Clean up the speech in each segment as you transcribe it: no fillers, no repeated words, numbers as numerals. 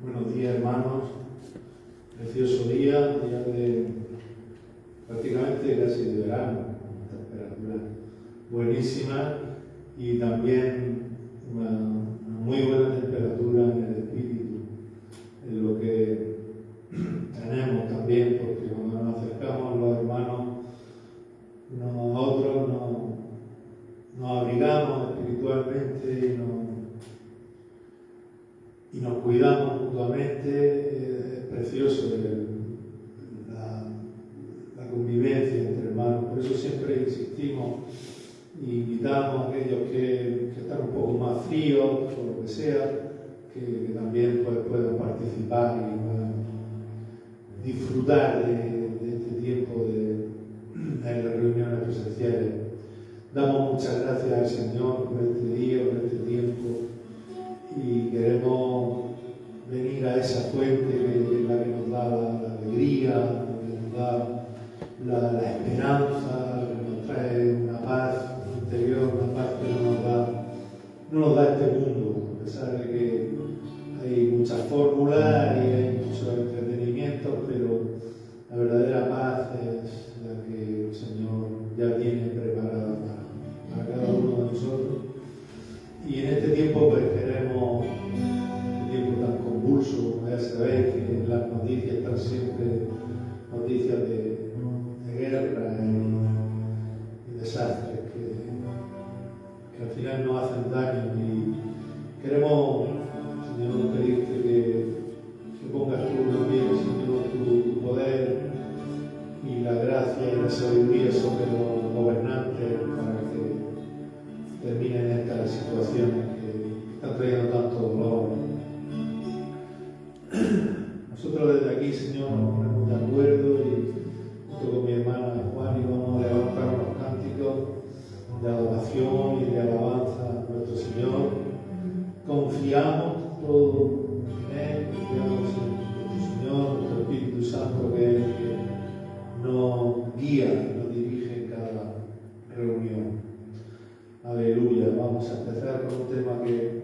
Buenos días, hermanos. Precioso día de prácticamente casi de verano, una temperatura buenísima y también una muy buena temperatura en el espíritu, en lo que tenemos también, porque cuando nos acercamos los hermanos unos a otros nos abrigamos espiritualmente y nos cuidamos mutuamente. Es precioso la convivencia entre hermanos. Por eso siempre insistimos y invitamos a aquellos que están un poco más fríos, o lo que sea, que también puedan participar y puedan disfrutar de este tiempo de las reuniones presenciales. Damos muchas gracias al Señor por este día, por este tiempo, y queremos venir a esa fuente que es la que nos da la alegría, la que nos da la esperanza, la que nos trae una paz interior, una paz que no nos da este mundo, a pesar de que hay muchas fórmulas y hay muchos entretenimientos, pero la verdadera paz es la que el Señor ya tiene preparada para cada uno de nosotros. Y en este tiempo pues queremos, este tiempo tan convulso, como ya sabéis que en las noticias están siempre noticias de guerra y desastres que al final nos hacen daño, y queremos, Señor, pedirte que pongas tú también, Señor, tu poder y la gracia y la sabiduría sobre los gobernantes para que terminen estas situaciones que están trayendo tanto dolor. Nosotros desde aquí, Señor, nos ponemos de acuerdo y junto con mi hermana Juan y vamos a levantar unos cánticos de adoración y de alabanza a nuestro Señor. Confiamos todo en Él, confiamos en nuestro Señor, nuestro Espíritu Santo, que es el que nos guía y nos dirige en cada reunión. Aleluya. Vamos a empezar con un tema que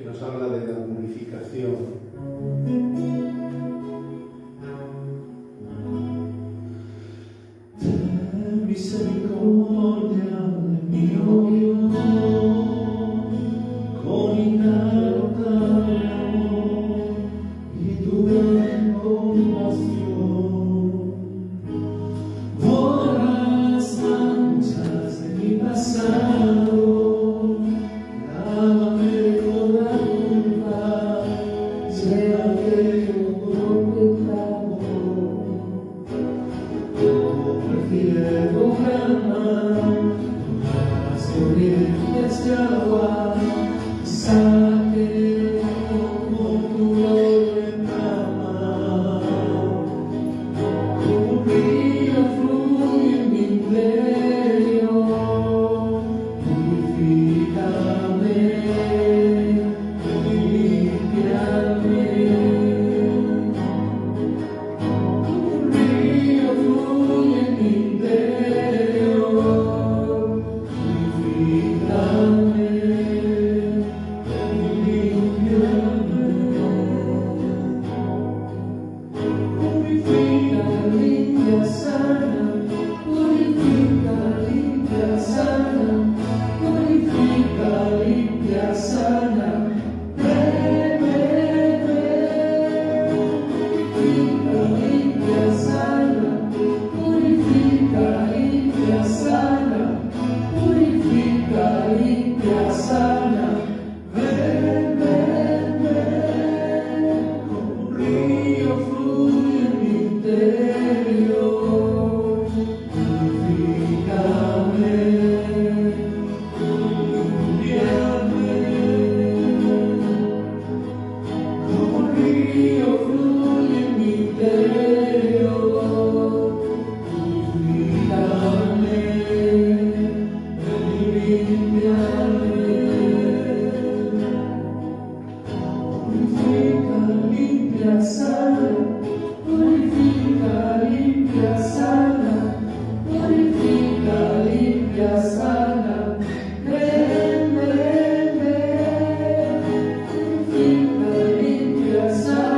nos habla de la purificación. Ten misericordia de mí, oh Dios, con inagotable amor y tu gran compasión. Borra las manchas de mi pasado, lávame de toda culpa, sea aquello por pecado. Como el cielo clama, las corrientes de agua, saque como tu derrama. Como un río fluye en mi interior, purifícame, limpiame. Como un río fluye en mi interior, purifícame, purifica, limpia, sana, purifica, limpia, sana, purifica, limpia, sana. Ven, ven, ven. Purifica, limpia, sana, purifica, limpia, sana, purifica, limpia, sana. Ven, ven, ven. Como un río fluye en mi interior, purifícame, limpiame. Como un río fluye en mi interior, purifícame, limpiame. Purifica, limpia, sana, purifica, limpia, sana, purifica, limpia, sana. Ven, ven, ven. Purifica, limpia, sana.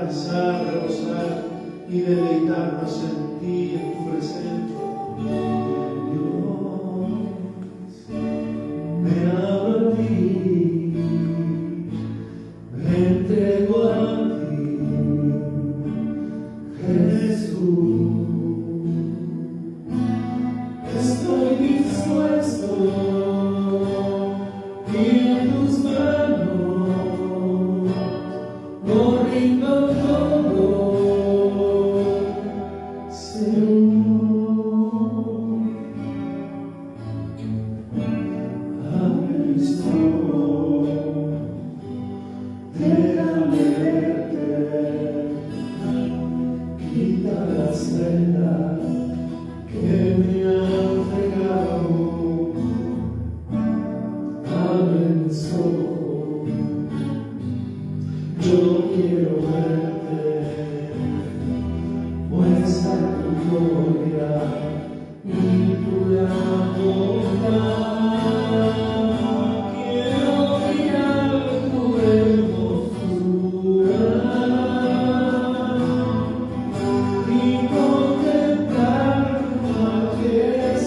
descansar, reposar y deleitarnos en ti, en tu presencia. Dios, me abro a ti, me entrego a ti, Jesús. Estoy dispuesto y en tus manos lo rindo todo, Señor. Abre mis ojos, déjame verte, quita las vendas que me han pegado. Abre mis ojos, yo quiero verte, muestra tu gloria y tu bondad. Quiero mirar tu hermosura y contemplar tu majestad.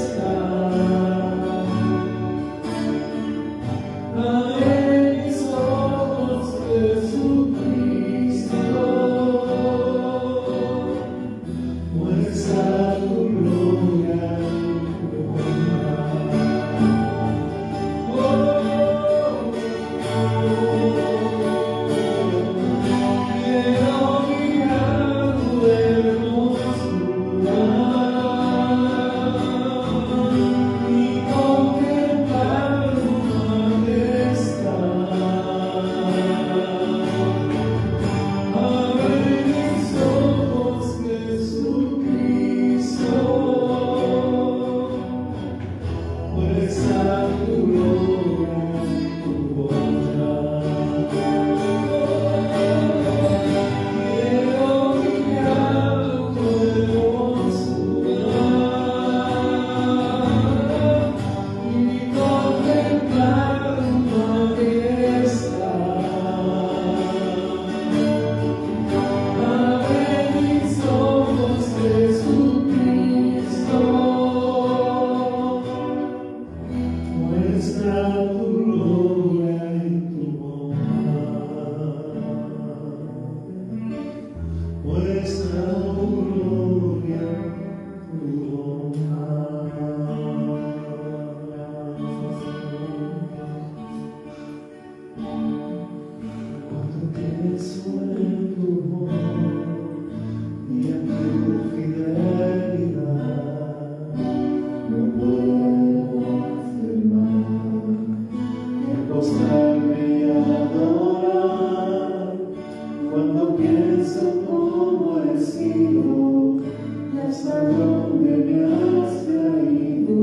Abre mis ojos, Jesucristo, muestra tu gloria y tu bondad. Quiero mirar tu hermosura y contemplar tu majestad. Abre mis ojos, Jesucristo, muestra tu gloria y tu bondad. Quiero mirar tu hermosura y contemplar tu majestad. Abre mis ojos, Jesucristo, muestra tu gloria y tu bondad. Muestra tu gloria, tu bondad. Cuando pienso en tu amor y en tu fidelidad, no puedo hacer más que postrarme y adorar. Cuando pienso cómo he sido y hasta dónde me has traído,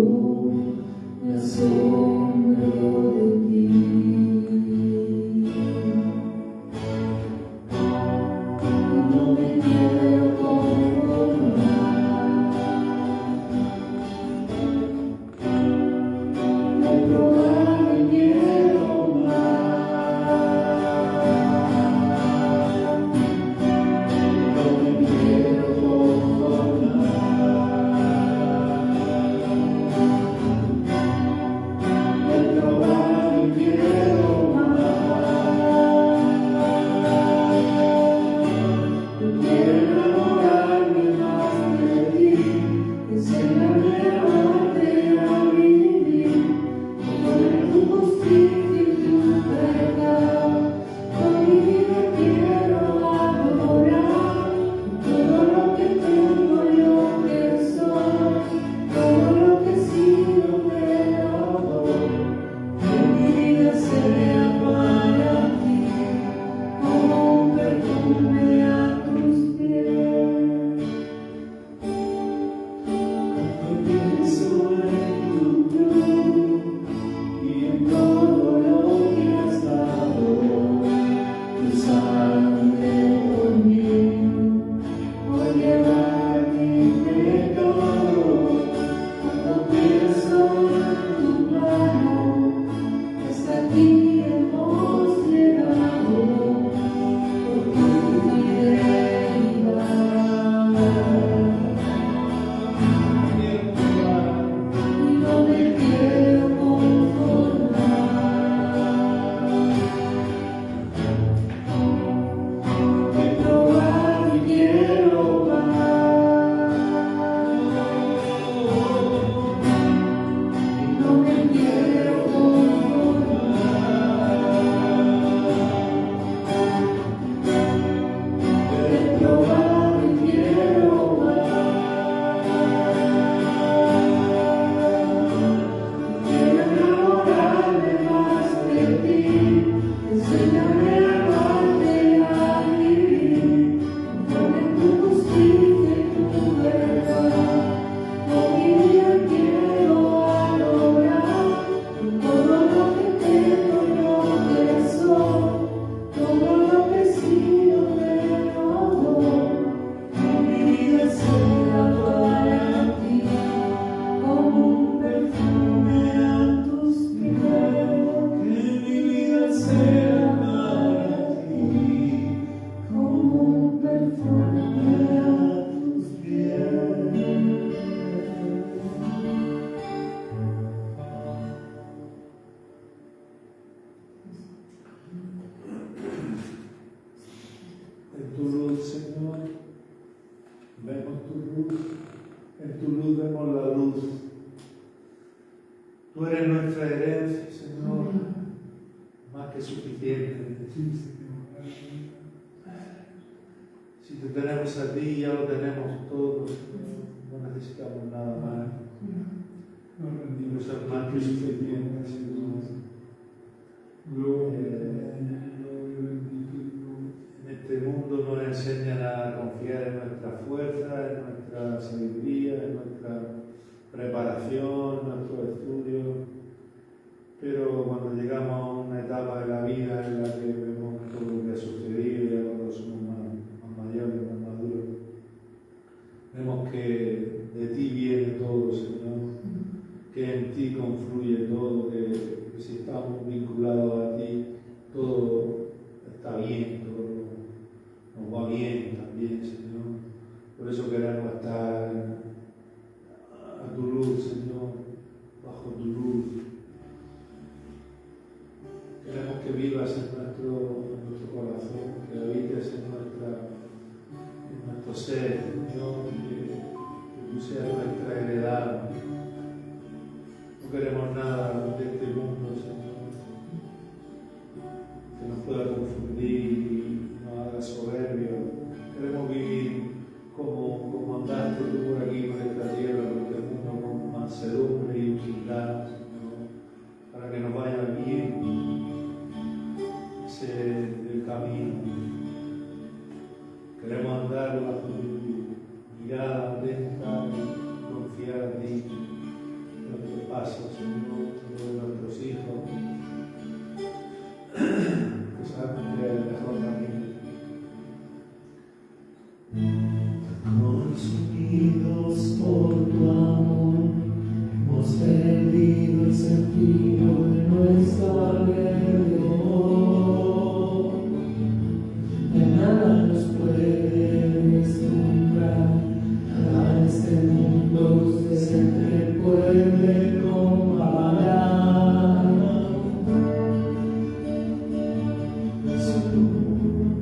Señor, vemos tu luz, en tu luz vemos la luz. Tú eres nuestra herencia, Señor, más que suficiente. Si te tenemos a ti, ya lo tenemos todo, Señor. No necesitamos nada más. Nos rendimos al más que suficiente, Señor. En este mundo nos enseñan a confiar en nuestra fuerza, en nuestra sabiduría, en nuestra preparación, en nuestros estudios. Pero cuando llegamos a una etapa de la vida en la que vemos todo lo que ha sucedido, ya cuando somos más mayores, más maduros, vemos que de ti viene todo, Señor, que en ti confluye todo, que si estamos vinculados a ti, todo está bien, todo nos va bien también, Señor. Por eso queremos estar a tu luz, Señor, bajo tu luz. Queremos que vivas en nuestro corazón, que habites en nuestro ser, Señor, que tú seas nuestra heredad. No queremos nada de este mundo, Señor, que nos pueda confundir y nos haga soberbio. Queremos vivir como andaste tú por aquí, por esta tierra, por este mundo, con mansedumbre y humildad, Señor, para que nos vaya bien el camino. Queremos andar bajo tu mirada atenta y confiar en ti. Nuestros pasos, Señor, de nuestros hijos, que sabemos que es el mejor camino. Consumidos por tu amor, hemos perdido el sentido de nuestro alrededor. De nada nos puede deslumbrar, nada en este mundo se te puede comparar. Jesús.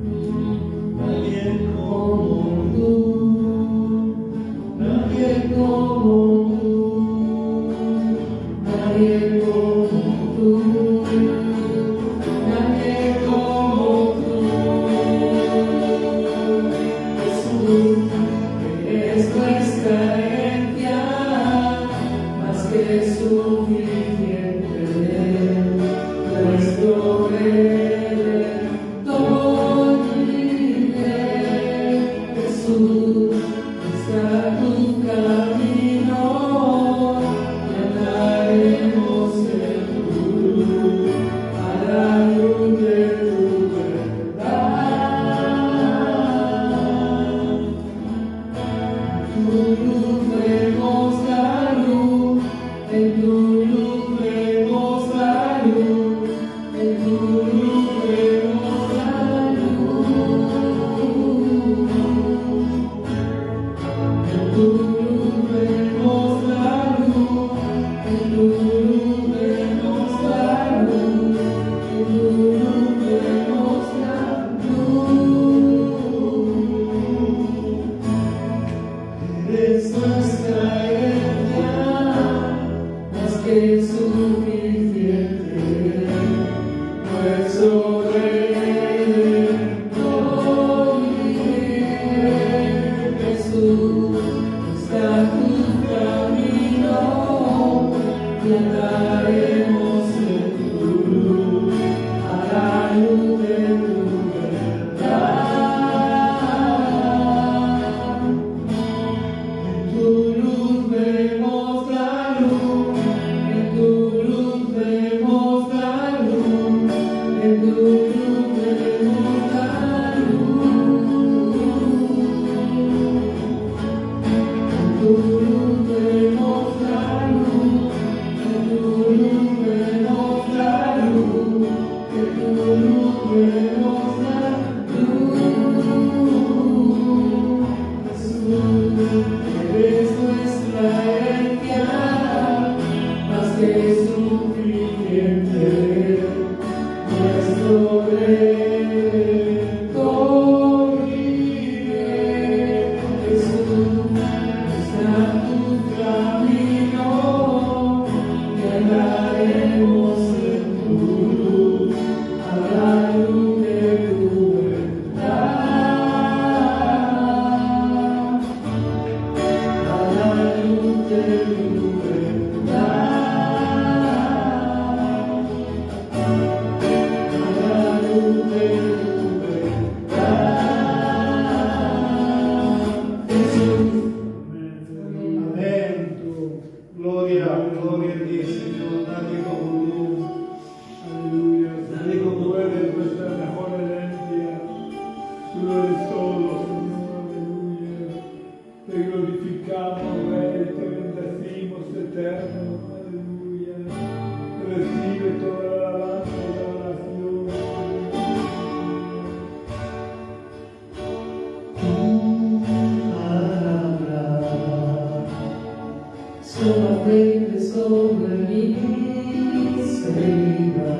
sobre mis heridas,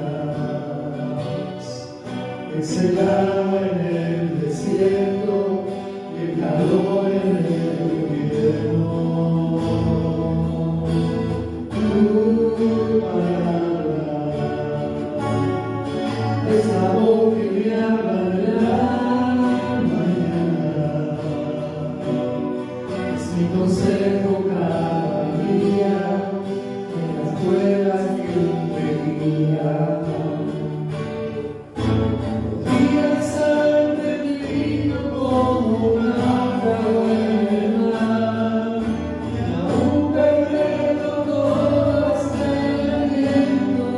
exhalaba en el desierto y el calor en el invierno. Tu palabra es la voz que me habla en la mañana, es mi consejo cada día en las pruebas que me guían. Días han perdido como un náufrago en el mar, y aún perdiendo todo está en el viento.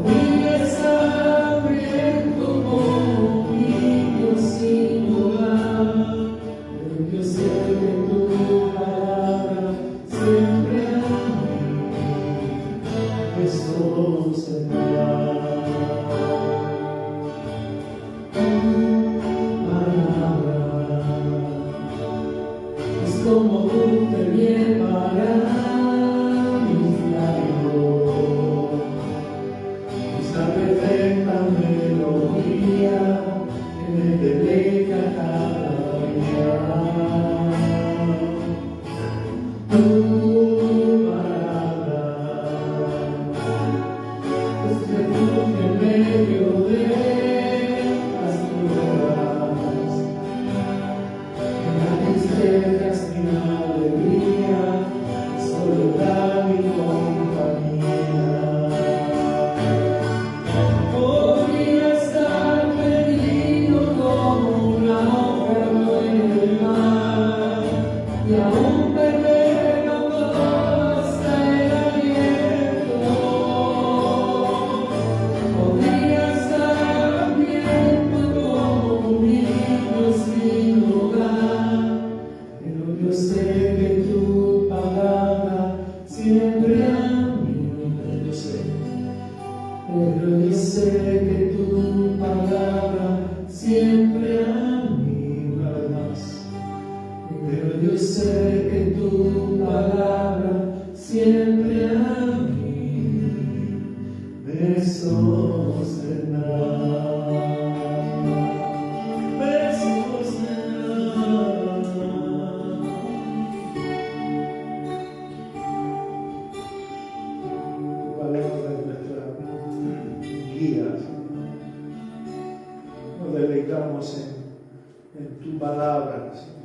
Días hambriento como un niño sin hogar, pero yo sé que tu palabra siempre a mí me sostendrá. Es como dulce miel para mis labios, es la perfecta melodía que me deleita cada día. Tu palabra es refugio en medio de las pruebas. En la tristeza es mi alegría, soledad mi compañía. Podría estar perdido como un náufrago en el mar, y aún perderlo todo está en abierto. Podría estar hambriento como un niño sin hogar, pero yo sé que tu palabra siempre a mí, pero yo sé que tu palabra siempre a mí, una vez más. Pero yo sé que tu palabra siempre a mí me sostendrá. Me sostendrá. Tu palabra es nuestra guía, Señor. Nos deleitamos en tu palabra, Señor.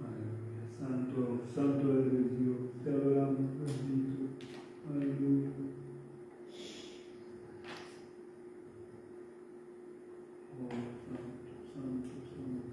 Aleluya. Santo, santo eres Dios, te adoramos, bendito. Aleluya. Oh, santo, santo, santo.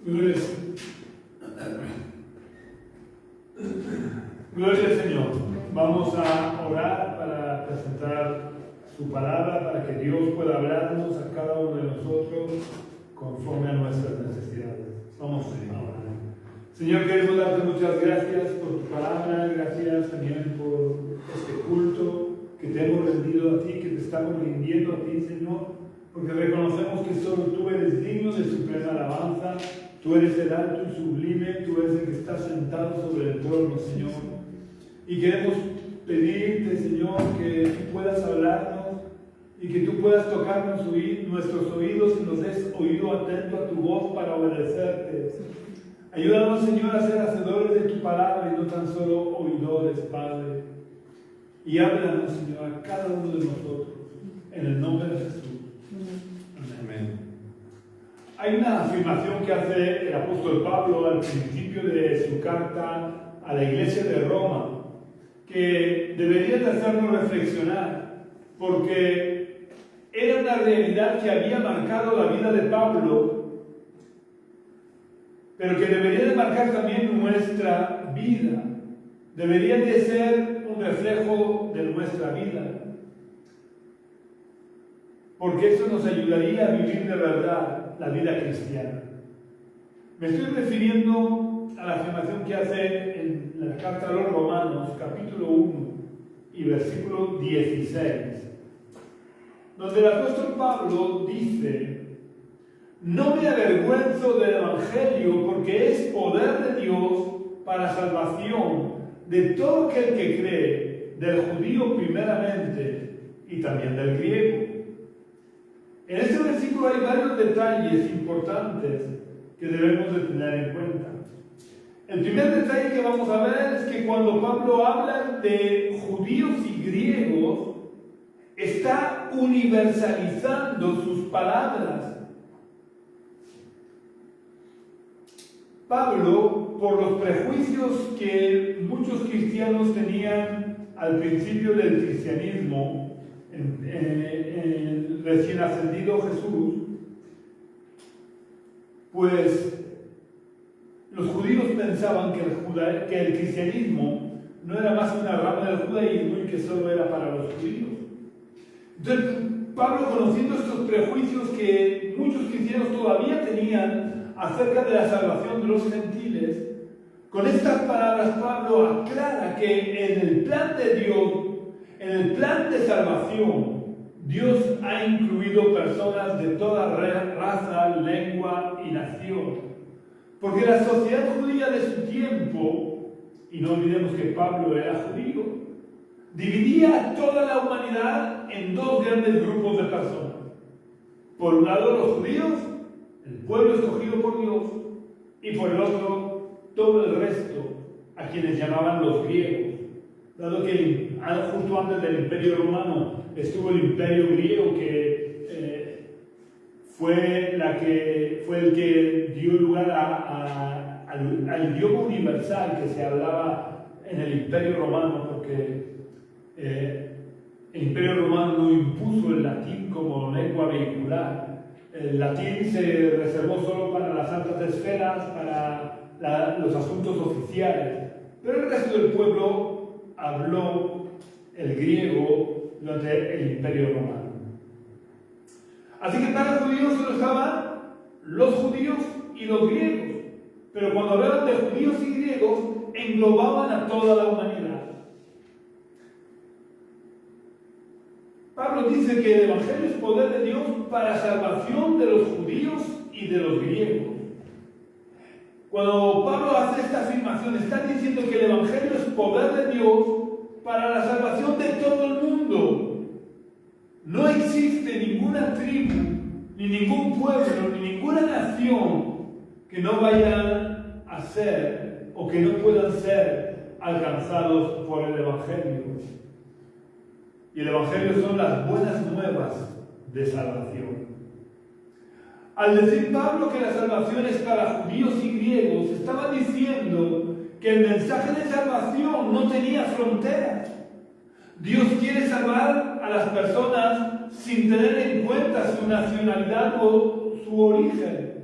Gloria al Señor. Vamos a orar para presentar su palabra, para que Dios pueda hablarnos a cada uno de nosotros conforme a nuestras necesidades. Vamos a orar. Señor, queremos darte muchas gracias por tu palabra, gracias también por este culto que te hemos rendido a ti, que te estamos rindiendo a ti, Señor, porque reconocemos que solo tú eres digno de suprema alabanza, tú eres el alto y sublime, tú eres el que está sentado sobre el trono, Señor. Y queremos pedirte, Señor, que tú puedas hablarnos y que tú puedas tocar nuestros oídos y nos des oído atento a tu voz para obedecerte. Ayúdanos, Señor, a ser hacedores de tu palabra y no tan solo oidores, Padre. Y háblanos, Señor, a cada uno de nosotros, en el nombre de Jesús. Amén. Hay una afirmación que hace el apóstol Pablo al principio de su carta a la iglesia de Roma, que debería de hacernos reflexionar, porque era una realidad que había marcado la vida de Pablo, pero que debería de marcar también nuestra vida, debería de ser un reflejo de nuestra vida, porque eso nos ayudaría a vivir de verdad la vida cristiana. Me estoy refiriendo a la afirmación que hace en la carta a los Romanos, capítulo 1 y versículo 16, donde el apóstol Pablo dice: no me avergüenzo del Evangelio, porque es poder de Dios para salvación de todo aquel que cree, del judío primeramente y también del griego. En este versículo hay varios detalles importantes que debemos de tener en cuenta. El primer detalle que vamos a ver es que cuando Pablo habla de judíos y griegos, está universalizando sus palabras. Pablo, por los prejuicios que muchos cristianos tenían al principio del cristianismo, en recién ascendido Jesús, pues los judíos pensaban que el cristianismo no era más una rama del judaísmo y que solo era para los judíos. Entonces, Pablo, conociendo estos prejuicios que muchos cristianos todavía tenían acerca de la salvación de los gentiles, con estas palabras Pablo aclara que en el plan de Dios, en el plan de salvación, Dios ha incluido personas de toda raza, lengua y nación. Porque la sociedad judía de su tiempo, y no olvidemos que Pablo era judío, dividía a toda la humanidad en dos grandes grupos de personas. Por un lado los judíos, el pueblo escogido por Dios, y por el otro todo el resto, a quienes llamaban los griegos. Dado que justo antes del Imperio Romano estuvo el Imperio Griego, que fue el que dio lugar al idioma universal que se hablaba en el Imperio Romano, porque el Imperio Romano no impuso el latín como lengua vehicular. El latín se reservó solo para las altas esferas, para los asuntos oficiales, pero el resto del pueblo habló el griego durante el Imperio Romano. Así que para los judíos solo estaban los judíos y los griegos, pero cuando hablaban de judíos y griegos englobaban a toda la humanidad. Pablo dice que el Evangelio es poder de Dios para salvación de los judíos y de los griegos. Cuando Pablo hace esta afirmación, está diciendo que el Evangelio es poder de Dios para la salvación de todo el mundo. No existe ninguna tribu, ni ningún pueblo, ni ninguna nación que no vayan a ser o que no puedan ser alcanzados por el Evangelio. Y el Evangelio son las buenas nuevas de salvación. Al decir Pablo que la salvación es para judíos y griegos, estaba diciendo que el mensaje de salvación no tenía fronteras. Dios quiere salvar a las personas sin tener en cuenta su nacionalidad o su origen.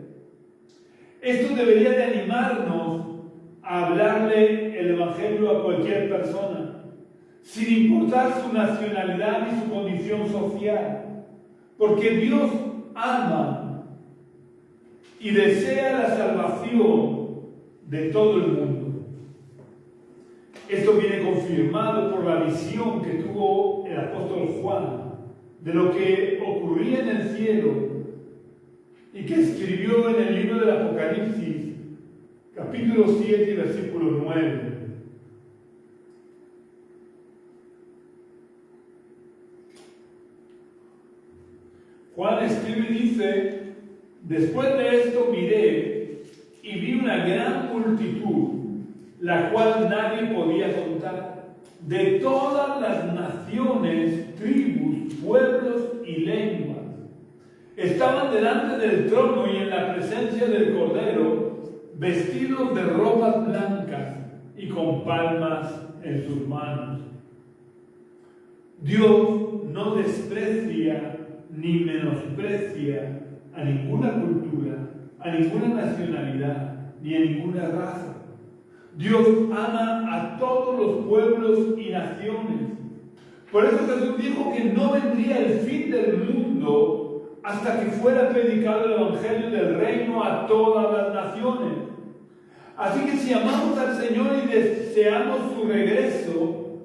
Esto debería de animarnos a hablarle el Evangelio a cualquier persona, sin importar su nacionalidad ni su condición social, porque Dios ama y desea la salvación de todo el mundo. Esto viene confirmado por la visión que tuvo el apóstol Juan de lo que ocurría en el cielo y que escribió en el libro del Apocalipsis, capítulo 7 y versículo 9. Juan escribe y dice: después de esto miré y vi una gran multitud, la cual nadie podía contar, de todas las naciones, tribus, pueblos y lenguas. Estaban delante del trono y en la presencia del Cordero, vestidos de ropas blancas y con palmas en sus manos. Dios no desprecia ni menosprecia a ninguna cultura, a ninguna nacionalidad, ni a ninguna raza. Dios ama a todos los pueblos y naciones. Por eso Jesús dijo que no vendría el fin del mundo hasta que fuera predicado el Evangelio del Reino a todas las naciones. Así que si amamos al Señor y deseamos su regreso,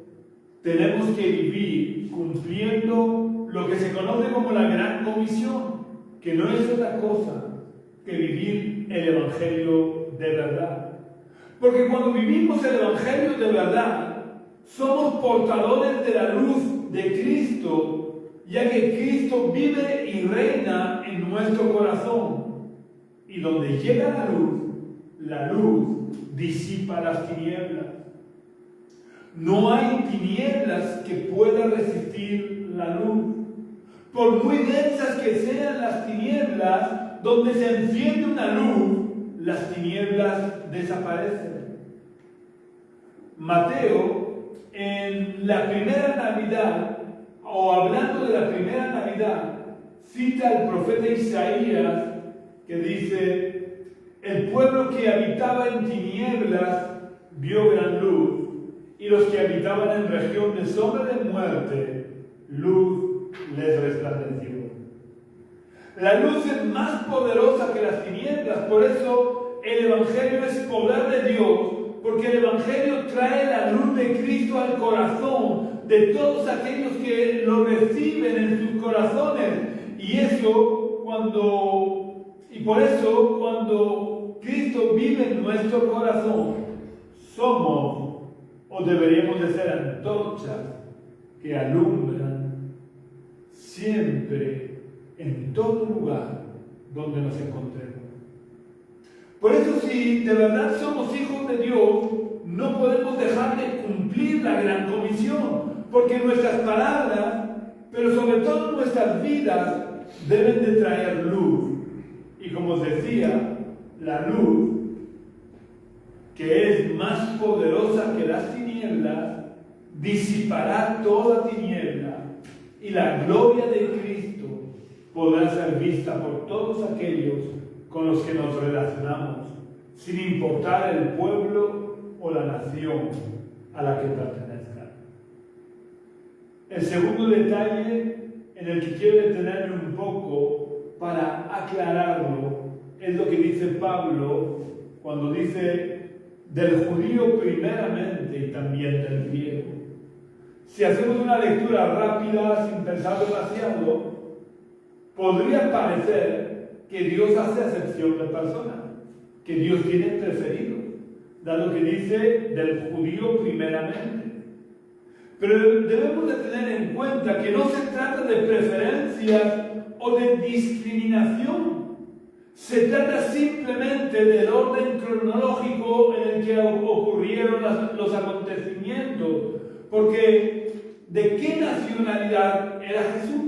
tenemos que vivir cumpliendo lo que se conoce como la Gran Comisión, que no es otra cosa que vivir el Evangelio de verdad. Porque cuando vivimos el Evangelio de verdad, somos portadores de la luz de Cristo, ya que Cristo vive y reina en nuestro corazón. Y donde llega la luz disipa las tinieblas. No hay tinieblas que puedan resistir la luz. Por muy densas que sean las tinieblas, donde se enciende una luz, las tinieblas desaparecen. Mateo, en la primera Navidad, o hablando de la primera Navidad, cita al profeta Isaías, que dice: el pueblo que habitaba en tinieblas vio gran luz, y los que habitaban en región de sombra de muerte, luz les resplandeció. La luz es más poderosa que las tinieblas, por eso el Evangelio es poder de Dios, porque el Evangelio trae la luz de Cristo al corazón de todos aquellos que lo reciben en sus corazones. Y por eso cuando Cristo vive en nuestro corazón, somos o deberíamos de ser antorchas que alumbran siempre en todo lugar donde nos encontremos. Por eso, si de verdad somos hijos de Dios, no podemos dejar de cumplir la gran comisión, porque nuestras palabras, pero sobre todo nuestras vidas, deben de traer luz. Y como os decía, la luz, que es más poderosa que las tinieblas, disipará toda tiniebla, y la gloria de Cristo podrá ser vista por todos aquellos con los que nos relacionamos, sin importar el pueblo o la nación a la que pertenezcan. El segundo detalle en el que quiero detenerme un poco para aclararlo es lo que dice Pablo cuando dice del judío primeramente y también del griego. Si hacemos una lectura rápida sin pensar demasiado, podría parecer que Dios hace acepción de personas, que Dios tiene preferidos, dado que dice del judío primeramente. Pero debemos de tener en cuenta que no se trata de preferencias o de discriminación. Se trata simplemente del orden cronológico en el que ocurrieron los acontecimientos. Porque, ¿de qué nacionalidad era Jesús?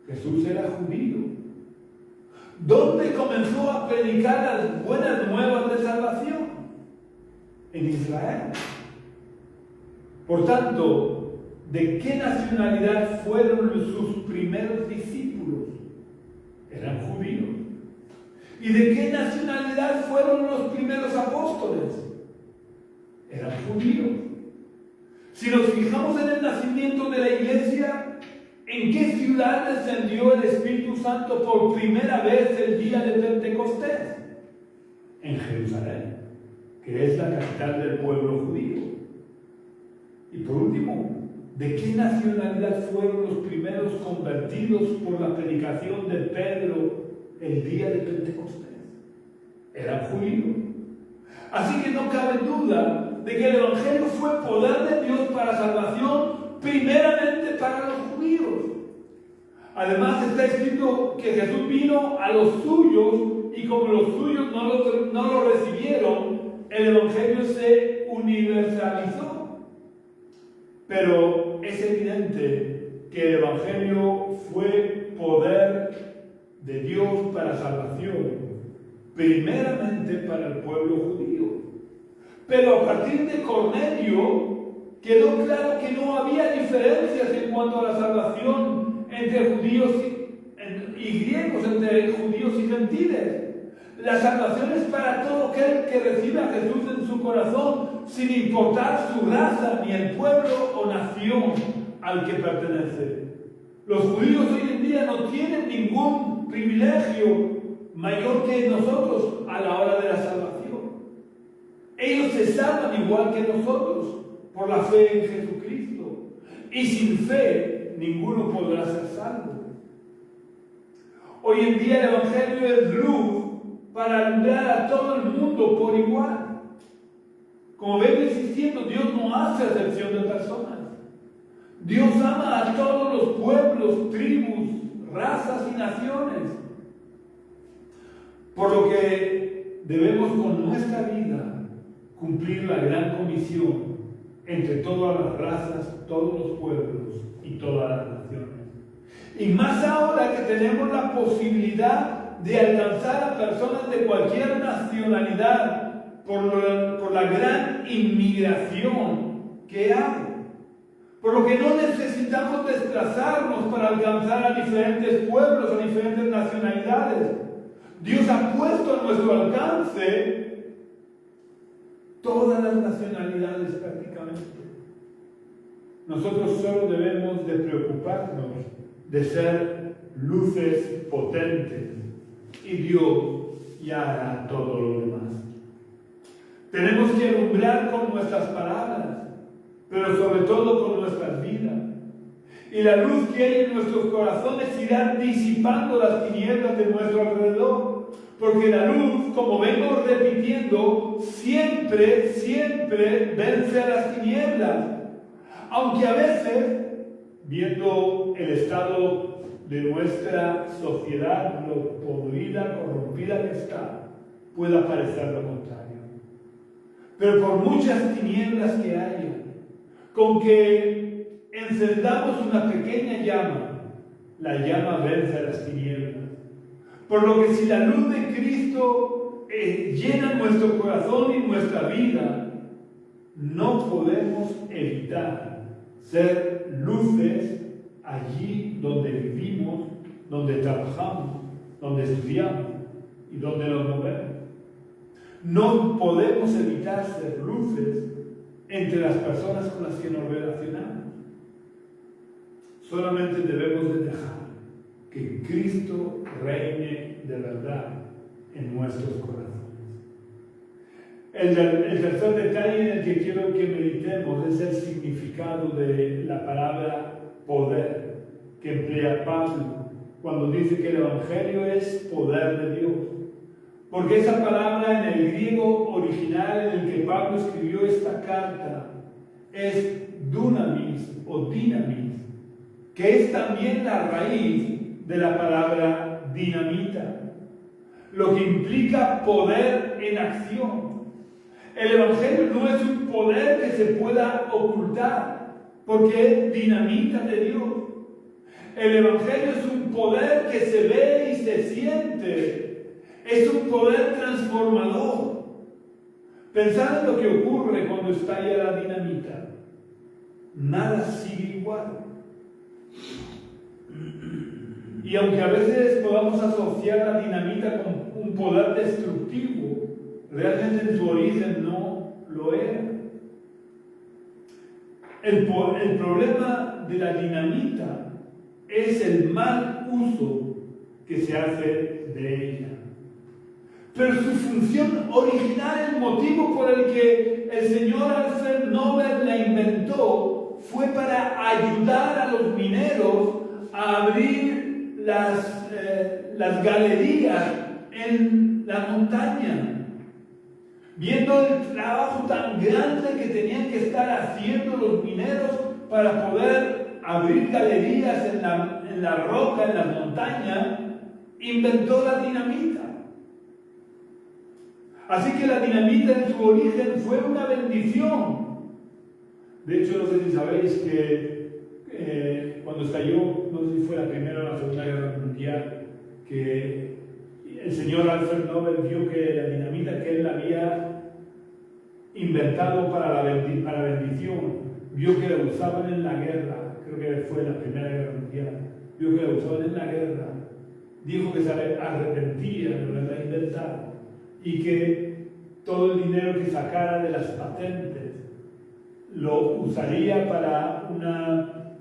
Jesús era judío. ¿Dónde comenzó a predicar las buenas nuevas de salvación? En Israel. Por tanto, ¿de qué nacionalidad fueron sus primeros discípulos? Eran judíos. ¿Y de qué nacionalidad fueron los primeros apóstoles? Eran judíos. Si nos fijamos en el nacimiento de la iglesia, ¿en qué ciudad descendió el Espíritu Santo por primera vez el día de Pentecostés? En Jerusalén, que es la capital del pueblo judío. Y por último, ¿de qué nacionalidad fueron los primeros convertidos por la predicación de Pedro el día de Pentecostés? Eran judíos. Así que no cabe duda de que el Evangelio fue poder de Dios para salvación, primeramente para los judíos. Además está escrito que Jesús vino a los suyos y como los suyos no lo recibieron, el Evangelio se universalizó. Pero es evidente que el Evangelio fue poder de Dios para salvación, primeramente para el pueblo judío. Pero a partir de Cornelio quedó claro que no había diferencias en cuanto a la salvación entre judíos y griegos, entre judíos y gentiles. La salvación es para todo aquel que recibe a Jesús en su corazón, sin importar su raza, ni el pueblo o nación al que pertenece. Los judíos hoy en día no tienen ningún privilegio mayor que nosotros a la hora de la salvación. Ellos se salvan igual que nosotros por la fe en Jesucristo. Y sin fe, ninguno podrá ser salvo. Hoy en día el Evangelio es luz para alumbrar a todo el mundo por igual. Como ven insistiendo, Dios no hace excepción de personas. Dios ama a todos los pueblos, tribus, razas y naciones. Por lo que debemos con nuestra vida cumplir la gran comisión entre todas las razas, todos los pueblos y todas las naciones. Y más ahora que tenemos la posibilidad de alcanzar a personas de cualquier nacionalidad por la gran inmigración que hay. Por lo que no necesitamos desplazarnos para alcanzar a diferentes pueblos, a diferentes nacionalidades. Dios ha puesto a nuestro alcance todas las nacionalidades prácticamente. Nosotros solo debemos de preocuparnos de ser luces potentes y Dios ya hará todo lo demás. Tenemos que alumbrar con nuestras palabras, pero sobre todo con nuestras vidas. Y la luz que hay en nuestros corazones irá disipando las tinieblas de nuestro alrededor. Porque la luz, como vengo repitiendo, siempre vence a las tinieblas. Aunque a veces, viendo el estado de nuestra sociedad, lo podrida, corrompida que está, pueda parecer lo contrario. Pero por muchas tinieblas que haya, con que encendamos una pequeña llama, la llama vence a las tinieblas. Por lo que si la luz de Cristo llena nuestro corazón y nuestra vida, no podemos evitar ser luces allí donde vivimos, donde trabajamos, donde estudiamos y donde nos movemos. No podemos evitar ser luces entre las personas con las que nos relacionamos. Solamente debemos de dejar que Cristo reine de verdad en nuestros corazones. El tercer detalle en el que quiero que meditemos es el significado de la palabra poder que emplea Pablo cuando dice que el Evangelio es poder de Dios. Porque esa palabra en el griego original en el que Pablo escribió esta carta es dunamis o dinamis, que es también la raíz de la palabra dinamita, lo que implica poder en acción. El Evangelio no es un poder que se pueda ocultar, porque es dinamita de Dios. El Evangelio es un poder que se ve y se siente. Es un poder transformador. Pensad en lo que ocurre cuando estalla la dinamita. Nada sigue igual. Y aunque a veces podamos asociar la dinamita con un poder destructivo. Realmente en su origen no lo era. El problema de la dinamita es el mal uso que se hace de ella. Pero su función original, el motivo por el que el señor Alfred Nobel la inventó, fue para ayudar a los mineros a abrir las galerías en la montaña. Viendo el trabajo tan grande que tenían que estar haciendo los mineros para poder abrir galerías en la roca, en la montaña, inventó la dinamita. Así que la dinamita en su origen fue una bendición. De hecho, no sé si sabéis que cuando estalló, no sé si fue la Primera o la Segunda Guerra Mundial, que el señor Alfred Nobel vio que la dinamita que él había inventado para bendición, vio que la usaban en la guerra, creo que fue la Primera Guerra Mundial, vio que la usaban en la guerra, dijo que se arrepentía de haberla inventado y que todo el dinero que sacara de las patentes lo usaría para una,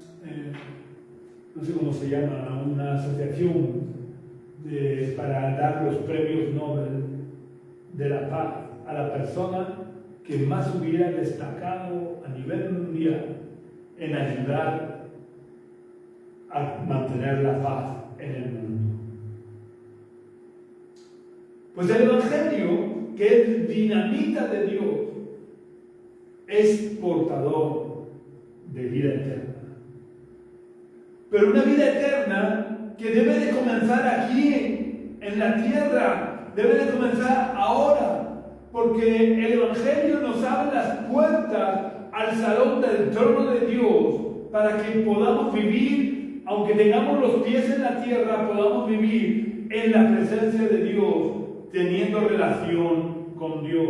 no sé cómo se llama, una asociación para dar los premios Nobel de la paz a la persona que más hubiera destacado a nivel mundial en ayudar a mantener la paz en el mundo. Pues el Evangelio, que es dinamita de Dios, es portador de vida eterna. Pero una vida eterna que debe de comenzar aquí, en la tierra, debe de comenzar ahora, porque el Evangelio nos abre las puertas al salón del trono de Dios para que podamos vivir, aunque tengamos los pies en la tierra, podamos vivir en la presencia de Dios, teniendo relación con Dios.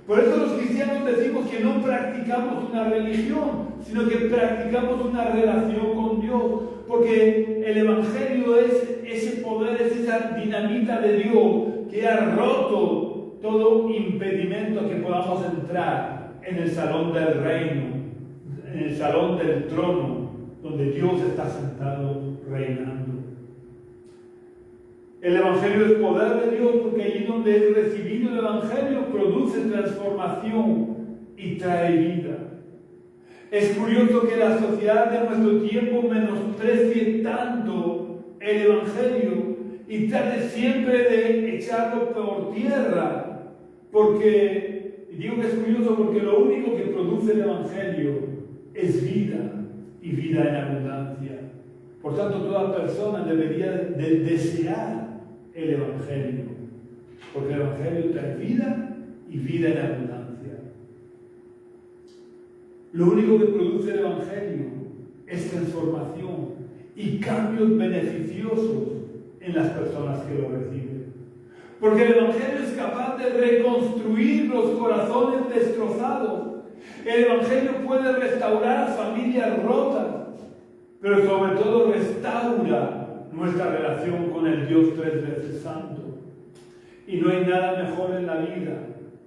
Por eso los cristianos decimos que no practicamos una religión, sino que practicamos una relación con Dios, porque el Evangelio es ese poder, es esa dinamita de Dios que ha roto todo impedimento a que podamos entrar en el salón del reino, en el salón del trono, donde Dios está sentado reinando. El Evangelio es poder de Dios porque allí donde es recibido el Evangelio produce transformación y trae vida. Es curioso que la sociedad de nuestro tiempo menosprecie tanto el Evangelio y trate siempre de echarlo por tierra, porque, y digo que es curioso porque lo único que produce el Evangelio es vida y vida en abundancia. Por tanto, toda persona debería de desear el Evangelio, porque el Evangelio trae vida y vida en abundancia. Lo único que produce el Evangelio es transformación y cambios beneficiosos en las personas que lo reciben. Porque el Evangelio es capaz de reconstruir los corazones destrozados. El Evangelio puede restaurar familias rotas, pero sobre todo restaura nuestra relación con el Dios tres veces santo. Y no hay nada mejor en la vida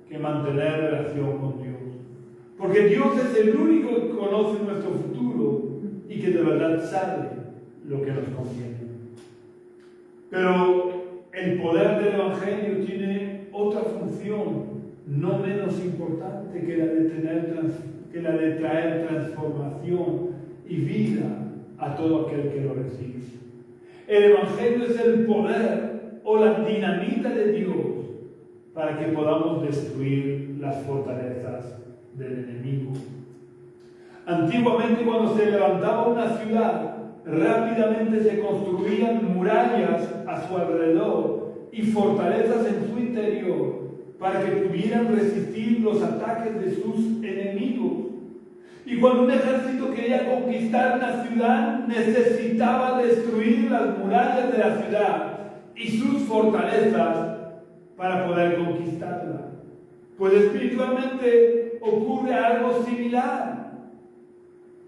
que mantener relación con Dios. Porque Dios es el único que conoce nuestro futuro y que de verdad sabe lo que nos conviene. Pero el poder del Evangelio tiene otra función no menos importante que la de traer transformación y vida a todo aquel que lo recibe. El Evangelio es el poder o la dinamita de Dios para que podamos destruir las fortalezas del enemigo. Antiguamente, cuando se levantaba una ciudad, rápidamente se construían murallas a su alrededor y fortalezas en su interior para que pudieran resistir los ataques de sus enemigos. Y cuando un ejército quería conquistar una ciudad, necesitaba destruir las murallas de la ciudad y sus fortalezas para poder conquistarla. Pues espiritualmente ocurre algo similar.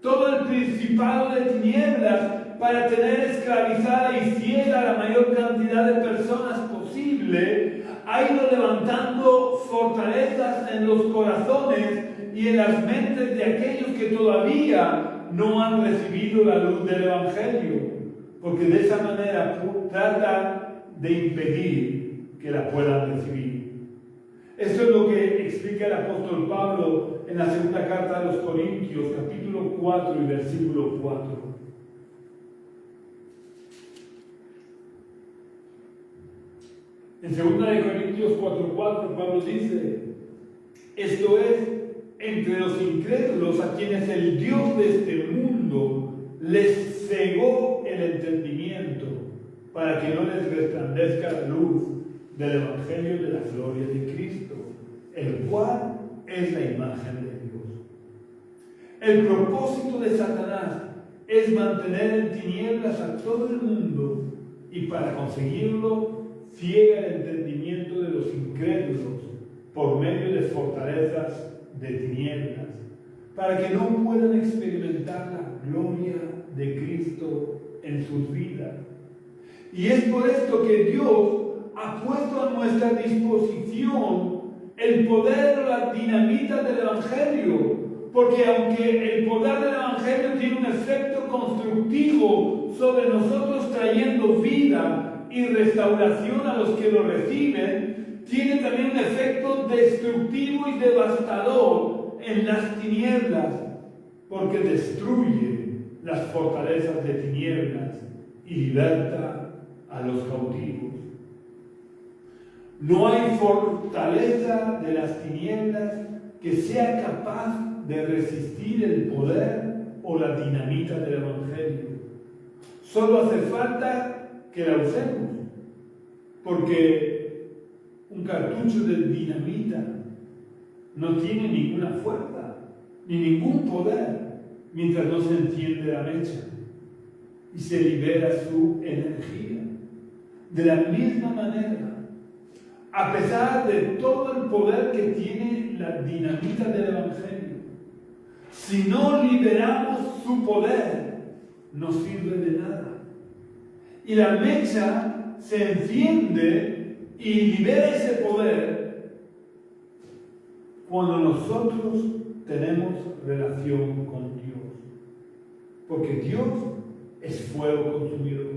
Todo el principado de tinieblas para tener esclavizada y ciega a la mayor cantidad de personas posible posible, ha ido levantando fortalezas en los corazones y en las mentes de aquellos que todavía no han recibido la luz del Evangelio, porque de esa manera trata de impedir que la puedan recibir. Esto es lo que explica el apóstol Pablo en la segunda carta a los Corintios, capítulo 4 y versículo 4. En 2 Corintios 4:4 Pablo dice: esto es, entre los incrédulos a quienes el Dios de este mundo les cegó el entendimiento para que no les resplandezca la luz del Evangelio de la gloria de Cristo, el cual es la imagen de Dios. El propósito de Satanás es mantener en tinieblas a todo el mundo, y para conseguirlo ciega el entendimiento de los incrédulos por medio de fortalezas de tinieblas, para que no puedan experimentar la gloria de Cristo en sus vidas. Y es por esto que Dios ha puesto a nuestra disposición el poder o la dinamita del Evangelio, porque aunque el poder del Evangelio tiene un efecto constructivo sobre nosotros, trayendo vida y restauración a los que lo reciben, tiene también un efecto destructivo y devastador en las tinieblas, porque destruye las fortalezas de tinieblas y liberta a los cautivos. No hay fortaleza de las tinieblas que sea capaz de resistir el poder o la dinamita del Evangelio. Solo hace falta que la usemos, porque un cartucho de dinamita no tiene ninguna fuerza ni ningún poder mientras no se enciende la mecha y se libera su energía. De la misma manera, a pesar de todo el poder que tiene la dinamita del Evangelio, si no liberamos su poder, no sirve de nada. Y la mecha se enciende y libera ese poder cuando nosotros tenemos relación con Dios. Porque Dios es fuego consumidor.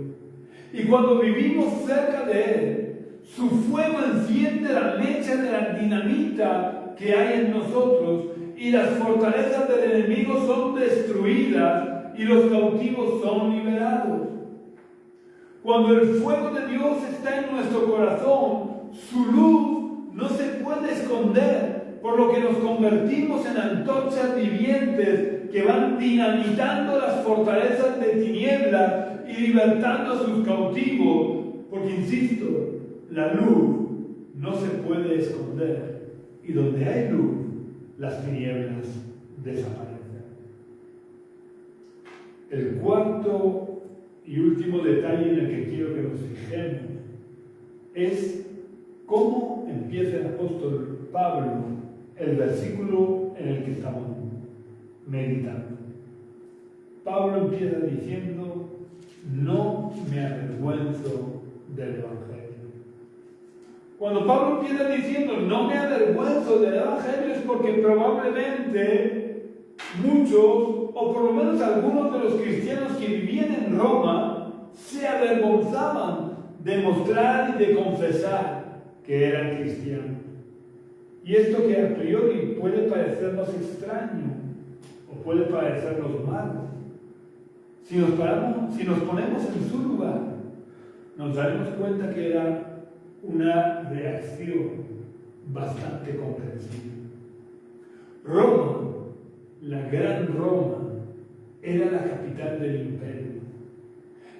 Y cuando vivimos cerca de Él, su fuego enciende la mecha de la dinamita que hay en nosotros, y las fortalezas del enemigo son destruidas y los cautivos son liberados. Cuando el fuego de Dios está en nuestro corazón, su luz no se puede esconder, por lo que nos convertimos en antorchas vivientes que van dinamitando las fortalezas de tinieblas y libertando a sus cautivos, porque insisto, la luz no se puede esconder, y donde hay luz, las tinieblas desaparecen. El cuarto y último detalle en el que quiero que nos fijemos es cómo empieza el apóstol Pablo el versículo en el que estamos meditando. Pablo empieza diciendo: no me avergüenzo del Evangelio. Cuando Pablo empieza diciendo no me avergüenzo del Evangelio, es porque probablemente muchos, o por lo menos algunos de los cristianos que vivían en Roma, se avergonzaban de mostrar y de confesar que eran cristianos. Y esto que a priori puede parecernos extraño o puede parecernos malo, si nos ponemos en su lugar, nos daremos cuenta que era una reacción bastante comprensible. Roma, la gran Roma, era la capital del imperio.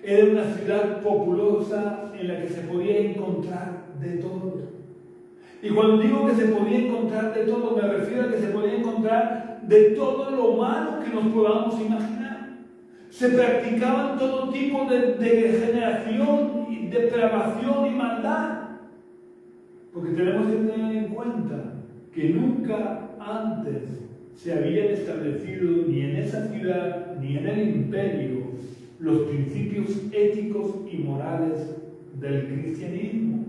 Era una ciudad populosa en la que se podía encontrar de todo. Y cuando digo que se podía encontrar de todo, me refiero a que se podía encontrar de todo lo malo que nos podamos imaginar. Se practicaban todo tipo de degeneración y depravación y maldad. Porque tenemos que tener en cuenta que nunca antes se habían establecido ni en esa ciudad ni en el imperio los principios éticos y morales del cristianismo.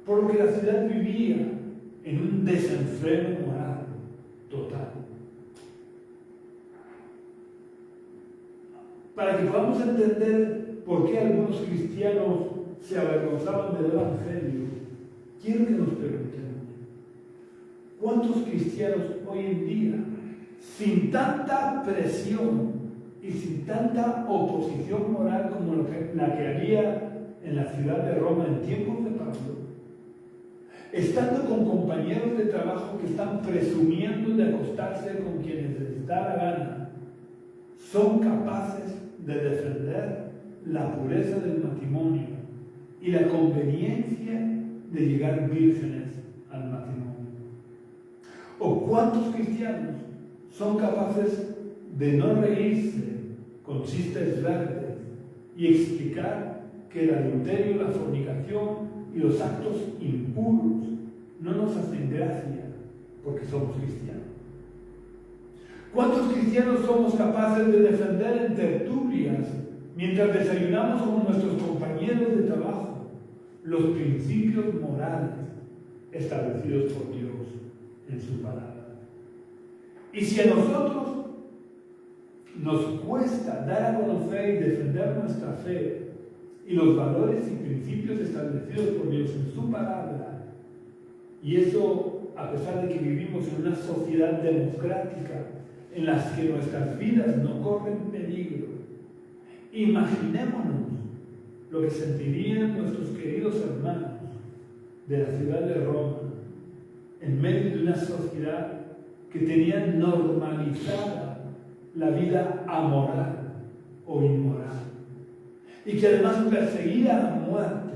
por lo que la ciudad vivía en un desenfreno moral total. Para que podamos entender por qué algunos cristianos se avergonzaban del Evangelio, quiero que nos preguntemos, ¿cuántos cristianos hoy en día, sin tanta presión y sin tanta oposición moral como la que había en la ciudad de Roma en tiempos de Pablo, estando con compañeros de trabajo que están presumiendo de acostarse con quienes les da la gana, son capaces de defender la pureza del matrimonio y la conveniencia de llegar vírgenes al matrimonio? ¿O cuántos cristianos son capaces de no reírse con chistes verdes y explicar que el adulterio, la fornicación y los actos impuros no nos hacen gracia porque somos cristianos? ¿Cuántos cristianos somos capaces de defender en tertulias, mientras desayunamos con nuestros compañeros de trabajo, los principios morales establecidos por Dios en su palabra? Y si a nosotros nos cuesta dar a conocer y defender nuestra fe y los valores y principios establecidos por Dios en su palabra, y eso a pesar de que vivimos en una sociedad democrática en la que nuestras vidas no corren peligro, imaginémonos lo que sentirían nuestros queridos hermanos de la ciudad de Roma en medio de una sociedad que tenía normalizada la vida amoral o inmoral y que además perseguía a muerte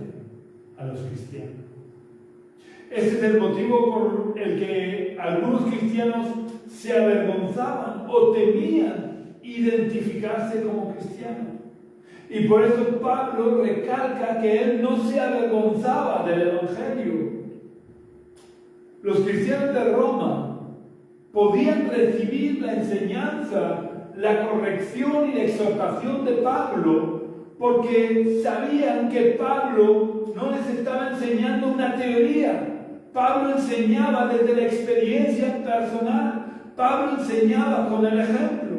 a los cristianos. Este es el motivo por el que algunos cristianos se avergonzaban o temían identificarse como cristianos. Y por eso Pablo recalca que él no se avergonzaba del Evangelio. Los cristianos de Roma podían recibir la enseñanza, la corrección y la exhortación de Pablo porque sabían que Pablo no les estaba enseñando una teoría. Pablo enseñaba desde la experiencia personal. Pablo enseñaba con el ejemplo.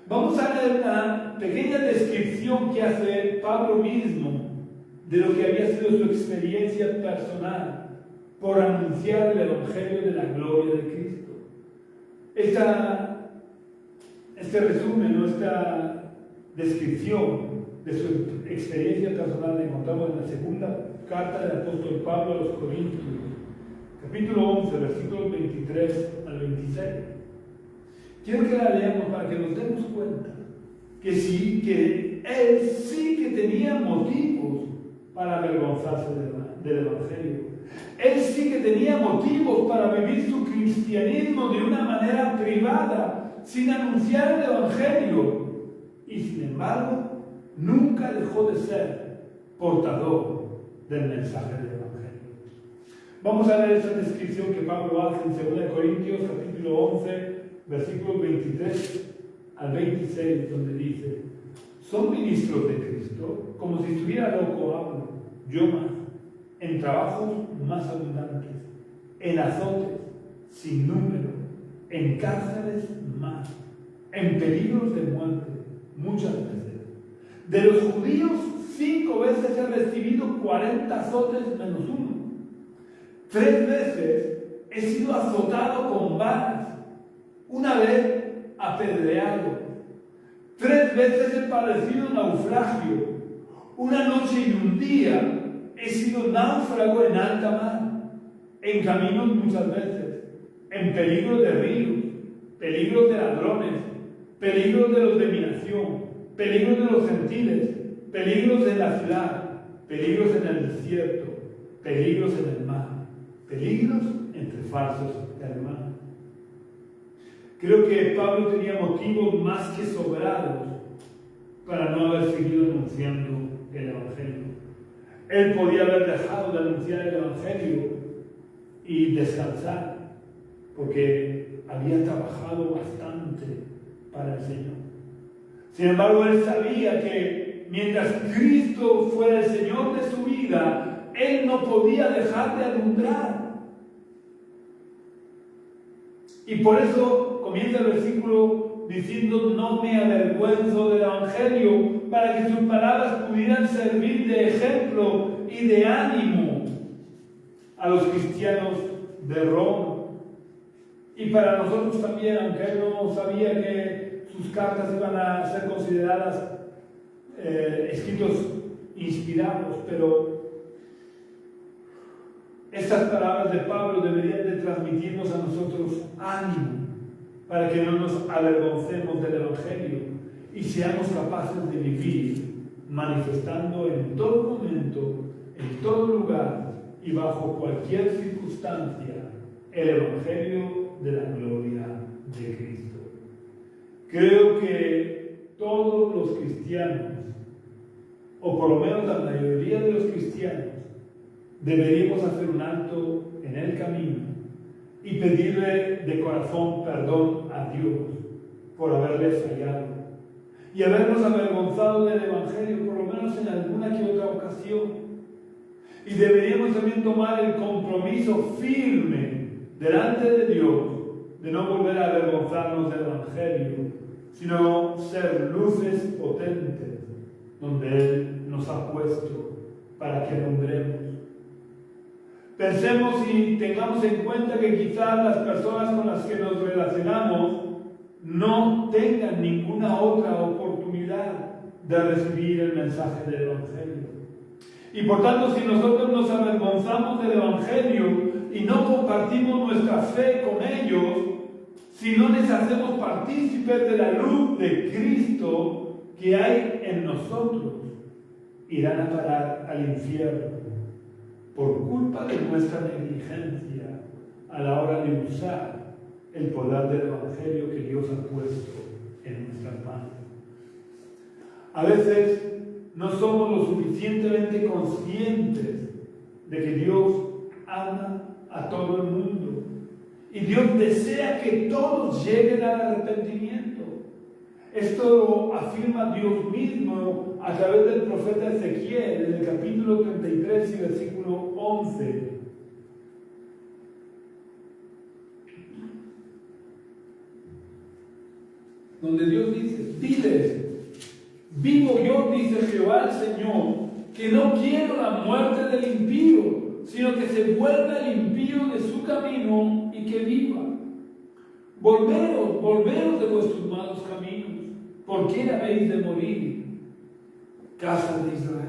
Vamos a leer una pequeña descripción que hace Pablo mismo de lo que había sido su experiencia personal por anunciar el Evangelio de la gloria de Cristo. Este resumen, esta descripción de su experiencia personal la encontramos en la segunda carta del apóstol Pablo a los Corintios, capítulo 11, versículos 23 al 26. Quiero que la leamos para que nos demos cuenta que él sí que tenía motivos para avergonzarse del Evangelio. Él sí que tenía motivos para vivir su cristianismo de una manera privada, sin anunciar el Evangelio. Y sin embargo, nunca dejó de ser portador del mensaje del Evangelio. Vamos a leer esa descripción que Pablo hace en 2 Corintios, capítulo 11, versículos 23 al 26, donde dice: ¿son ministros de Cristo? Como si estuviera loco hablo, yo más, en trabajos más abundantes, en azotes sin número, en cárceles más, en peligros de muerte muchas veces. De los judíos 5 veces he recibido 40 azotes menos uno. 3 veces he sido azotado con varas, una vez apedreado. 3 veces he padecido naufragio. Una noche y un día he sido náufrago en alta mar, en caminos muchas veces, en peligro de ríos, peligros de ladrones, peligros de los de mi nación, peligros de los gentiles, peligros en la ciudad, peligros en el desierto, peligros en el mar, peligros entre falsos hermanos. Creo que Pablo tenía motivos más que sobrados para no haber seguido anunciando el Evangelio. Él podía haber dejado de anunciar el Evangelio y descansar, porque había trabajado bastante para el Señor. Sin embargo, él sabía que mientras Cristo fuera el Señor de su vida, él no podía dejar de alumbrar. Y por eso comienza el versículo diciendo: no me avergüenzo del Evangelio, para que sus palabras pudieran servir de ejemplo y de ánimo a los cristianos de Roma. Y para nosotros también, aunque él no sabía que sus cartas iban a ser consideradas escritos inspirados, pero estas palabras de Pablo deberían de transmitirnos a nosotros ánimo, para que no nos avergoncemos del Evangelio y seamos capaces de vivir manifestando en todo momento, en todo lugar y bajo cualquier circunstancia el Evangelio de la gloria de Cristo. Creo que todos los cristianos, o por lo menos la mayoría de los cristianos, deberíamos hacer un alto en el camino y pedirle de corazón perdón a Dios por haberle fallado y habernos avergonzado del Evangelio, por lo menos en alguna que otra ocasión. Y deberíamos también tomar el compromiso firme delante de Dios de no volver a avergonzarnos del Evangelio, sino ser luces potentes donde Él nos ha puesto para que alumbremos. Pensemos y tengamos en cuenta que quizás las personas con las que nos relacionamos no tengan ninguna otra oportunidad de recibir el mensaje del Evangelio. Y por tanto, si nosotros nos avergonzamos del Evangelio y no compartimos nuestra fe con ellos, si no les hacemos partícipes de la luz de Cristo que hay en nosotros, irán a parar al infierno por culpa de nuestra negligencia a la hora de usar el poder del Evangelio que Dios ha puesto en nuestras manos. A veces no somos lo suficientemente conscientes de que Dios ama a todo el mundo y Dios desea que todos lleguen al arrepentimiento. Esto lo afirma Dios mismo a través del profeta Ezequiel en el capítulo 33 y versículo 11. Donde Dios dice: diles, vivo yo, dice Jehová el Señor, que no quiero la muerte del impío, sino que se vuelva el impío de su camino y que viva. Volveos de vuestros malos caminos. ¿Por qué habéis de morir, casa de Israel?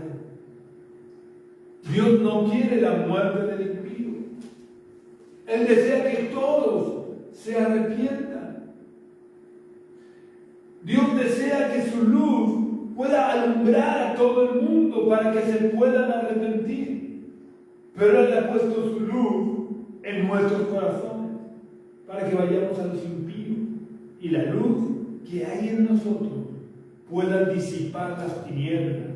Dios no quiere la muerte del impío. Él desea que todos se arrepientan. Dios desea que su luz pueda alumbrar a todo el mundo para que se puedan arrepentir. Pero Él ha puesto su luz en nuestros corazones para que vayamos a los impíos y la luz que hay en nosotros pueda disipar las tinieblas,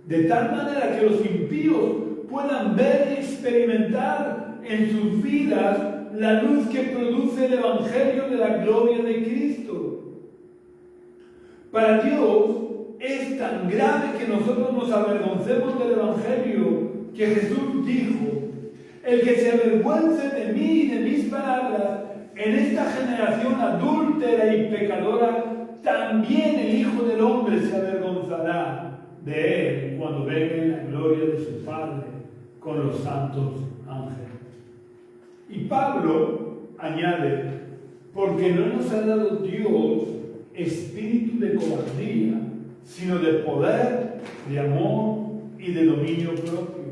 de tal manera que los impíos puedan ver y experimentar en sus vidas la luz que produce el Evangelio de la gloria de Cristo. Para Dios es tan grave que nosotros nos avergoncemos del Evangelio que Jesús dijo: el que se avergüence de mí y de mis palabras en esta generación adúltera y pecadora, también el Hijo del Hombre se avergonzará de él cuando venga en la gloria de su Padre con los santos ángeles. Y Pablo añade: porque no nos ha dado Dios espíritu de cobardía, sino de poder, de amor y de dominio propio.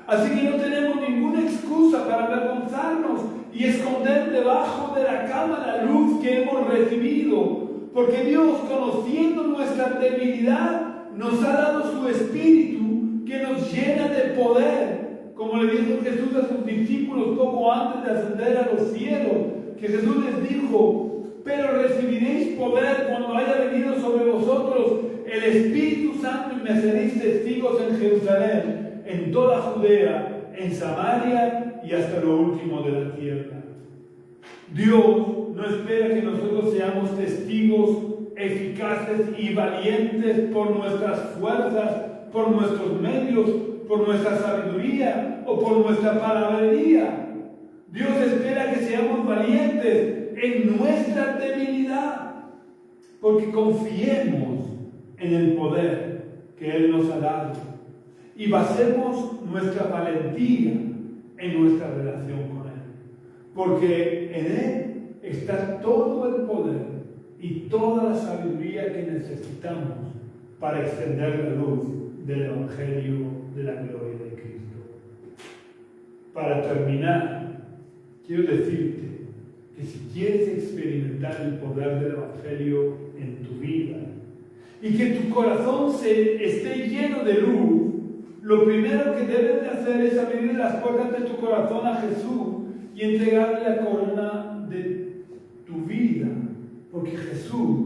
Así que no tenemos ninguna excusa para avergonzarnos y esconder debajo de la cama la luz que hemos recibido, porque Dios, conociendo nuestra debilidad, nos ha dado su Espíritu que nos llena de poder, como le dijo Jesús a sus discípulos poco antes de ascender a los cielos, que Jesús les dijo: pero recibiréis poder cuando haya venido sobre vosotros el Espíritu Santo y me seréis testigos en Jerusalén, en toda Judea, en Samaria y hasta lo último de la tierra. Dios no espera que nosotros seamos testigos eficaces y valientes por nuestras fuerzas, por nuestros medios por nuestra sabiduría o por nuestra palabrería. Dios espera que seamos valientes en nuestra debilidad, porque confiemos en el poder que Él nos ha dado y basemos nuestra valentía en nuestra relación con Él, porque en Él está todo el poder y toda la sabiduría que necesitamos para extender la luz del Evangelio de la gloria de Cristo. Para terminar, quiero decirte que si quieres experimentar el poder del Evangelio en tu vida y que tu corazón esté lleno de luz, lo primero que debes de hacer es abrir las puertas de tu corazón a Jesús y entregarle la corona de tu vida, porque Jesús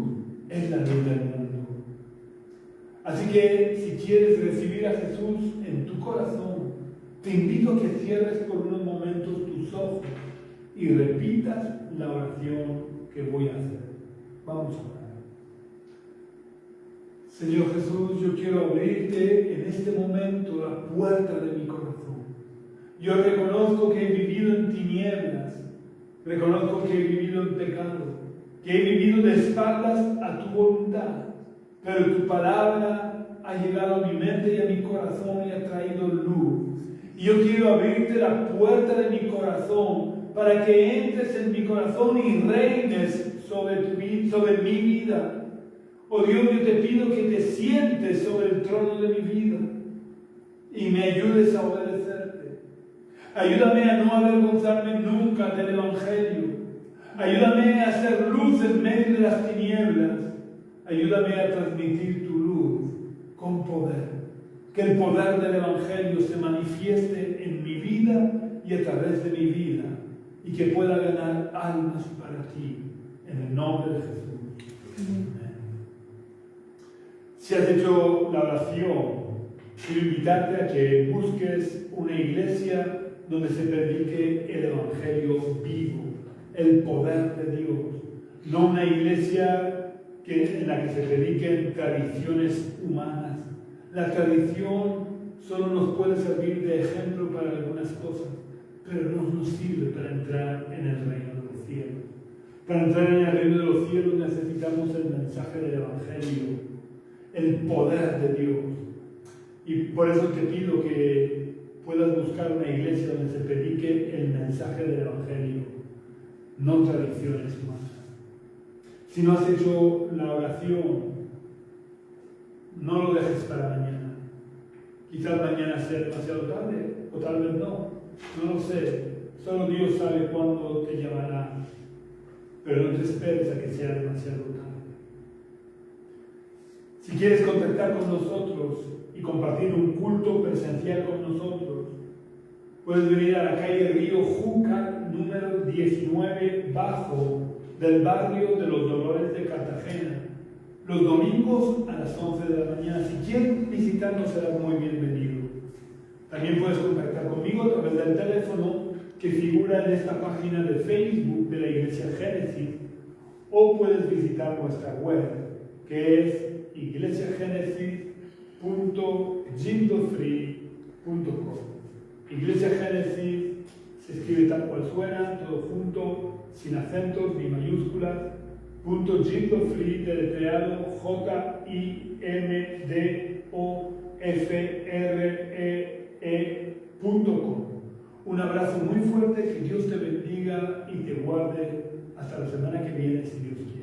es la luz del mundo. Así que si quieres recibir a Jesús en tu corazón, te invito a que cierres por unos momentos tus ojos y repitas la oración que voy a hacer. Vamos a orar. Señor Jesús, yo quiero abrirte en este momento la puerta de mi corazón. Yo reconozco que he vivido en tinieblas, reconozco que he vivido en pecado, que he vivido de espaldas a tu voluntad, pero tu palabra ha llegado a mi mente y a mi corazón y ha traído luz. Y yo quiero abrirte la puerta de mi corazón para que entres en mi corazón y reines sobre mi vida. Oh Dios, yo te pido que te sientes sobre el trono de mi vida y me ayudes a obedecerte. Ayúdame a no avergonzarme nunca del Evangelio. Ayúdame a hacer luz en medio de las tinieblas. Ayúdame a transmitir tu luz con poder. Que el poder del Evangelio se manifieste en mi vida y a través de mi vida, y que pueda ganar almas para ti, en el nombre de Jesús. Amén. Si has hecho la oración, quiero invitarte a que busques una iglesia donde se predique el Evangelio vivo, el poder de Dios. No una iglesia en la que se prediquen tradiciones humanas. La tradición solo nos puede servir de ejemplo para algunas cosas, pero no nos sirve para entrar en el reino de los cielos. Para entrar en el reino de los cielos necesitamos el mensaje del Evangelio, el poder de Dios. Y por eso te pido que puedas buscar una iglesia donde se predique el mensaje del Evangelio, no tradiciones humanas. Si no has hecho la oración, no lo dejes para mañana. Quizás mañana sea demasiado tarde, o tal vez no. No lo sé. Solo Dios sabe cuándo te llamará. Pero no te esperes a que sea demasiado tarde. Si quieres contactar con nosotros y compartir un culto presencial con nosotros, puedes venir a la calle Río Júcar, número 19 bajo, del barrio de los Dolores de Cartagena, los domingos a las 11 de la mañana. Si quieres visitarnos, serás muy bienvenido. También puedes contactar conmigo a través del teléfono que figura en esta página de Facebook de la Iglesia Génesis, o puedes visitar nuestra web, que es iglesiagenesis.jindofree.com. Iglesia Génesis se escribe tal cual suena, todo junto, sin acentos ni mayúsculas. .jindofree, deletreado JIMDOFREE.com. Un abrazo muy fuerte, que Dios te bendiga y te guarde hasta la semana que viene, si Dios quiere.